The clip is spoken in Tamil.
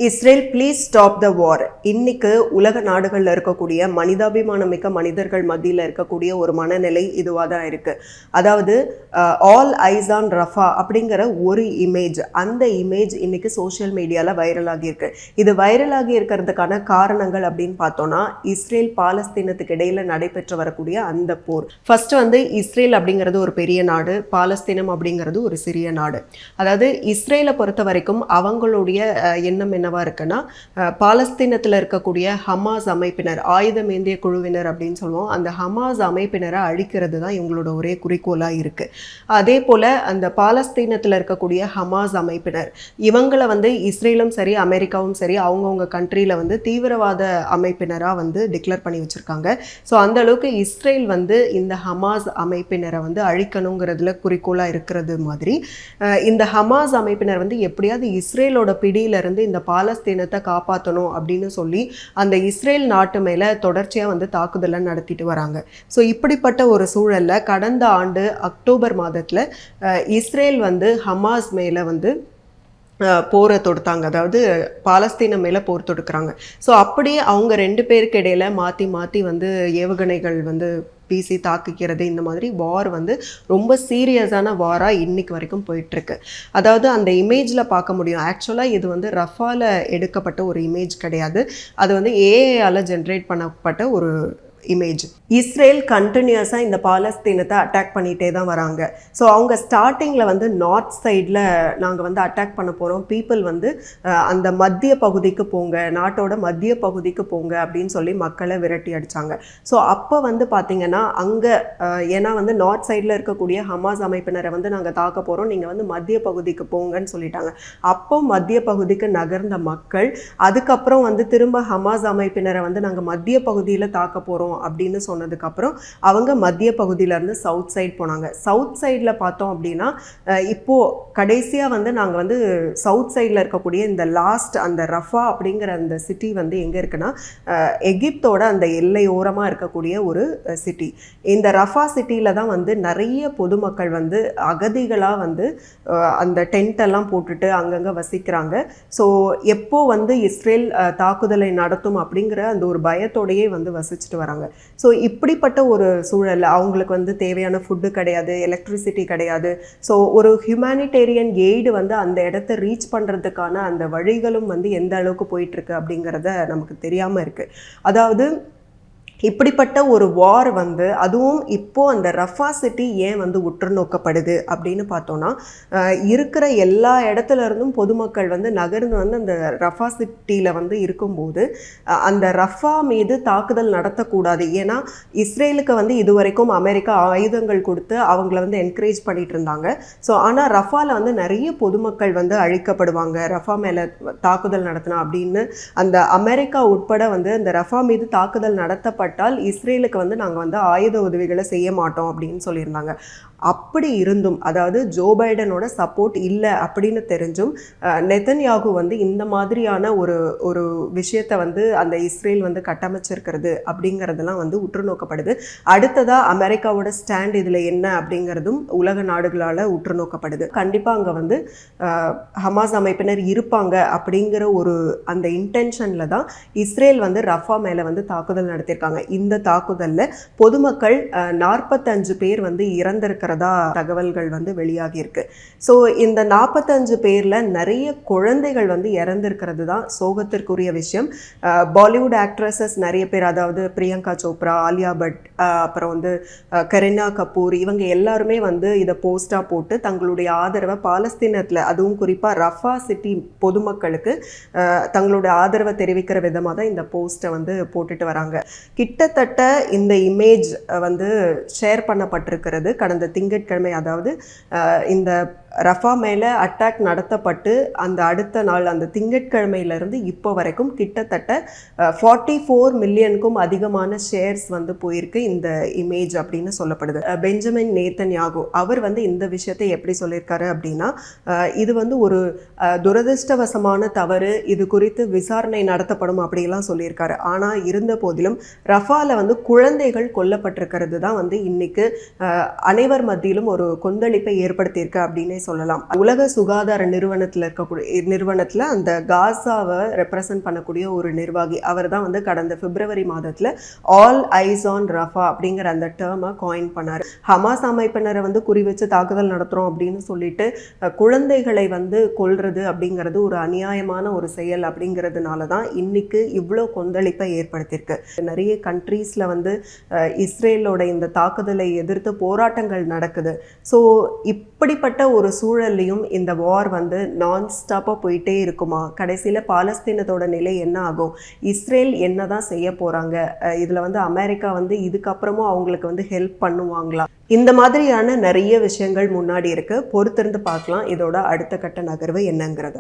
இஸ்ரேல் ப்ளீஸ் ஸ்டாப் த வார். இன்னைக்கு உலக நாடுகளில் இருக்கக்கூடிய மனிதாபிமானமிக்க மனிதர்கள் மத்தியில் இருக்கக்கூடிய ஒரு மனநிலை இதுவாக தான் இருக்குது. அதாவது ஆல் ஐஸ் ஆன் ரஃபா அப்படிங்கிற ஒரு இமேஜ், அந்த இமேஜ் இன்னைக்கு சோஷியல் மீடியாவில் வைரல் ஆகியிருக்கு. இது வைரல் ஆகி இருக்கிறதுக்கான காரணங்கள் அப்படின்னு பார்த்தோன்னா, இஸ்ரேல் பாலஸ்தீனத்துக்கு இடையில் நடைபெற்று வரக்கூடிய அந்த போர். ஃபர்ஸ்ட் இஸ்ரேல் அப்படிங்கிறது ஒரு பெரிய நாடு, பாலஸ்தீனம் அப்படிங்கிறது ஒரு சிறிய நாடு. அதாவது இஸ்ரேலை பொறுத்த வரைக்கும் அவங்களுடைய எண்ணம் என்னவா இருக்குன்னா, பாலஸ்தீனத்தில் இருக்கக்கூடிய ஹமாஸ் அமைப்பினர், ஆயுதமேந்திய குழுவினர் அப்படின்னு சொல்லுவோம், அந்த ஹமாஸ் அமைப்பினரை அழிக்கிறது தான் இவங்களோட ஒரே குறிக்கோளாக இருக்கு. அதே போல அந்த பாலஸ்தீனத்தில் இருக்கக்கூடிய ஹமாஸ் அமைப்பினர் இவங்களை இஸ்ரேலும் சரி அமெரிக்காவும் சரி அவங்கவுங்க கண்ட்ரியில் தீவிரவாத அமைப்பினராக டிக்ளேர் பண்ணி வச்சுருக்காங்க. ஸோ அந்த அளவுக்கு இஸ்ரேல் இந்த ஹமாஸ் அமைப்பினரை அழிக்கணுங்கிறதுல குறிக்கோளாக இருக்கிறது மாதிரி, இந்த ஹமாஸ் அமைப்பினர் எப்படியாவது இஸ்ரேலோட பிடியிலிருந்து இந்த பாலஸ்தீனத்தை காப்பாற்றணும் அப்படின்னு சொல்லி அந்த இஸ்ரேல் நாட்டு மேலே தொடர்ச்சியாக தாக்குதலை நடத்திட்டு வராங்க. ஸோ இப்படிப்பட்ட ஒரு சூழலில் கடந்த ஆண்டு அக்டோபர் மாதத்தில் இஸ்ரேல் ஹமாஸ் மேலே போரை தொடுத்தாங்க. அதாவது பாலஸ்தீனம் மேலே போர் தொடுக்கிறாங்க. ஸோ அப்படியே அவங்க ரெண்டு பேருக்கு இடையில மாற்றி மாற்றி ஏவுகணைகள் வீசி தாக்குகிறது. இந்த மாதிரி வார் ரொம்ப சீரியஸான வாராக இன்னைக்கு வரைக்கும் போயிட்டுருக்கு. அதாவது அந்த இமேஜில் பார்க்க முடியும். ஆக்சுவலாக இது ரஃபால எடுக்கப்பட்ட ஒரு இமேஜ் கிடையாது. அது ஏஐயால் ஜென்ரேட் பண்ணப்பட்ட ஒரு இமேஜ். இஸ்ரேல் கண்டினியூஸாக இந்த பாலஸ்தீனத்தை அட்டாக் பண்ணிகிட்டே தான் வராங்க. ஸோ அவங்க ஸ்டார்டிங்கில் நார்த் சைடில் நாங்கள் அட்டாக் பண்ண போகிறோம், பீப்புள் அந்த மத்திய பகுதிக்கு போங்க, நாட்டோட மத்திய பகுதிக்கு போங்க அப்படின்னு சொல்லி மக்களை விரட்டி அடித்தாங்க. ஸோ அப்போ பார்த்திங்கன்னா அங்கே ஏன்னா நார்த் சைடில் இருக்கக்கூடிய ஹமாஸ் அமைப்பினரை நாங்கள் தாக்க போகிறோம், நீங்கள் மத்திய பகுதிக்கு போங்கன்னு சொல்லிட்டாங்க. அப்போ மத்திய பகுதிக்கு நகர்ந்த மக்கள் அதுக்கப்புறம் திரும்ப ஹமாஸ் அமைப்பினரை நாங்கள் மத்திய பகுதியில் தாக்க போகிறோம் அப்படின்னு சொன்னதுக்கப்புறம் அவங்க மத்திய பகுதியிலேருந்து சவுத் சைட் போனாங்க. சவுத் சைடில் பார்த்தோம் அப்படின்னா இப்போது கடைசியாக நாங்கள் சவுத் சைடில் இருக்கக்கூடிய இந்த லாஸ்ட் அந்த ரஃபா அப்படிங்கிற அந்த சிட்டி எங்கே இருக்குன்னா, எகிப்தோட அந்த எல்லையோரமாக இருக்கக்கூடிய ஒரு சிட்டி. இந்த ரஃபா சிட்டியில் தான் நிறைய பொதுமக்கள் அகதிகளாக அந்த டென்ட்டெல்லாம் போட்டுட்டு அங்கங்கே வசிக்கிறாங்க. ஸோ எப்போ இஸ்ரேல் தாக்குதலை நடத்தும் அப்படிங்கிற அந்த ஒரு பயத்தோடையே வசிச்சுட்டு வராங்க. ஸோ இப்படிப்பட்ட ஒரு சூழலில் அவங்களுக்கு தேவையான ஃபுட்டு கிடையாது, எலக்ட்ரிசிட்டி கிடையாது. ஸோ ஒரு ஹியூமனிடேரியன் எய்டு அந்த இடத்த ரீச் பண்ணுறதுக்கான அந்த வழிகளும் எந்த அளவுக்கு போயிட்டுருக்கு அப்படிங்கிறத நமக்கு தெரியாமல் இருக்குது. அதாவது இப்படிப்பட்ட ஒரு வார் அதுவும் இப்போது அந்த ரஃபா சிட்டி ஏன் உற்று நோக்கப்படுது அப்படின்னு பார்த்தோன்னா, இருக்கிற எல்லா இடத்துல இருந்தும் பொதுமக்கள் நகர்ந்து அந்த ரஃபா சிட்டியில் இருக்கும்போது அந்த ரஃபா மீது தாக்குதல் நடத்தக்கூடாது. ஏன்னா இஸ்ரேலுக்கு இது வரைக்கும் அமெரிக்கா ஆயுதங்கள் கொடுத்து அவங்கள என்கரேஜ் பண்ணிட்டு இருந்தாங்க. ஸோ ஆனால் ரஃபாவில் நிறைய பொதுமக்கள் அழிக்கப்படுவாங்க ரஃபா மேலே தாக்குதல் நடத்தினா அப்படின்னு அந்த அமெரிக்கா உட்பட அந்த ரஃபா மீது தாக்குதல் நடத்தப்பட்ட இஸ்ரேலுக்கு நாங்கள் ஆயுத உதவிகளை செய்ய மாட்டோம் அப்படின்னு சொல்லியிருந்தாங்க. அப்படி இருந்தும், அதாவது ஜோ பைடனோட சப்போர்ட் இல்லை அப்படின்னு தெரிஞ்சும் நெதன்யாகு இந்த மாதிரியான ஒரு விஷயத்தை அந்த இஸ்ரேல் கட்டமைச்சிருக்கிறது அப்படிங்கிறதெல்லாம் உற்று நோக்கப்படுது. அடுத்ததாக அமெரிக்காவோட ஸ்டாண்ட் இதில் என்ன அப்படிங்கிறதும் உலக நாடுகளால் உற்று நோக்கப்படுது. கண்டிப்பாக அங்கே ஹமாஸ் அமைப்பினர் இருப்பாங்க அப்படிங்கிற ஒரு அந்த இன்டென்ஷனில் தான் இஸ்ரேல் ரஃபா மேலே தாக்குதல் நடத்தியிருக்காங்க. இந்த தாக்குதலில் பொதுமக்கள் 45 பேர் இறந்திருக்க தகவல்கள் வெளியாகி இருக்கு. ஸோ இந்த 45 பேர்ல நிறைய குழந்தைகள் இறந்திருக்கிறது தான் சோகத்திற்குரிய விஷயம். பாலிவுட் ஆக்ட்ரஸஸ் நிறைய பேர், அதாவது பிரியங்கா சோப்ரா, ஆலியா பட், அப்புறம் கரீனா கபூர், இவங்க எல்லாருமே இதை போஸ்டா போட்டு தங்களுடைய ஆதரவை பாலஸ்தீனத்தில், அதுவும் குறிப்பாக ரஃபா சிட்டி பொதுமக்களுக்கு தங்களுடைய ஆதரவை தெரிவிக்கிற விதமாக தான் இந்த போஸ்ட்டை போட்டுட்டு வராங்க. கிட்டத்தட்ட இந்த இமேஜ் ஷேர் பண்ணப்பட்டிருக்கிறது கடந்த திங்கட்கிழமை. அதாவது இந்த ரஃபா மேலே அட்டாக் நடத்தப்பட்டு அந்த அடுத்த நாள் அந்த திங்கட்கிழமையிலேருந்து இப்போ வரைக்கும் கிட்டத்தட்ட 44 மில்லியனுக்கும் அதிகமான ஷேர்ஸ் போயிருக்கு இந்த இமேஜ் அப்படின்னு சொல்லப்படுது. பெஞ்சமின் நேத்தன்யாகு அவர் இந்த விஷயத்தை எப்படி சொல்லியிருக்காரு அப்படின்னா, இது ஒரு துரதிருஷ்டவசமான தவறு, இது குறித்து விசாரணை நடத்தப்படும் அப்படிலாம் சொல்லியிருக்காரு. ஆனால் இருந்த போதிலும் ரஃபால குழந்தைகள் கொல்லப்பட்டிருக்கிறது தான் இன்னைக்கு அனைவர் மத்தியிலும் ஒரு கொந்தளிப்பை ஏற்படுத்தியிருக்கு அப்படின்னே சொல்லலாம். உலக சுகாதார நிறுவனத்தில் அந்த காசாவை ரெப்ரசன்ட் பண்ணக்கூடிய ஒரு நிர்வாகி அவர் தான் வந்து கடந்த பிப்ரவரி மாதத்தில் ஆல் ஐஸ் ஆன் ரஃபா அப்படிங்கிற அந்த டேர்மை காயின் பண்ணார். ஹமாஸ் அமைப்பினரை வந்து குறி வச்சு தாக்குதல் நடத்துகிறோம் அப்படின்னு சொல்லிட்டு குழந்தைகளை வந்து கொல்றது அப்படிங்கிறது ஒரு அநியாயமான ஒரு செயல் அப்படிங்கிறதுனால தான் இன்னைக்கு இவ்வளோ கொந்தளிப்பை ஏற்படுத்தியிருக்கு. நிறைய கண்ட்ரீஸில் வந்து இஸ்ரேலோட இந்த தாக்குதலை எதிர்த்து போராட்டங்கள் நடக்குது. ஸோ இப்படிப்பட்ட ஒரு சூழல்லையும் இந்த வார் வந்து நான் ஸ்டாப்பாக போயிட்டே இருக்குமா? கடைசியில் பாலஸ்தீனத்தோட நிலை என்ன ஆகும்? இஸ்ரேல் என்ன தான் செய்ய போகிறாங்க? இதில் வந்து அமெரிக்கா வந்து இதுக்கப்புறமும் அவங்களுக்கு வந்து ஹெல்ப் பண்ணுவாங்களா? இந்த மாதிரியான நிறைய விஷயங்கள் முன்னாடி இருக்கு. பொறுத்திருந்து பார்க்கலாம் இதோட அடுத்த கட்ட நகர்வு என்னங்கிறத.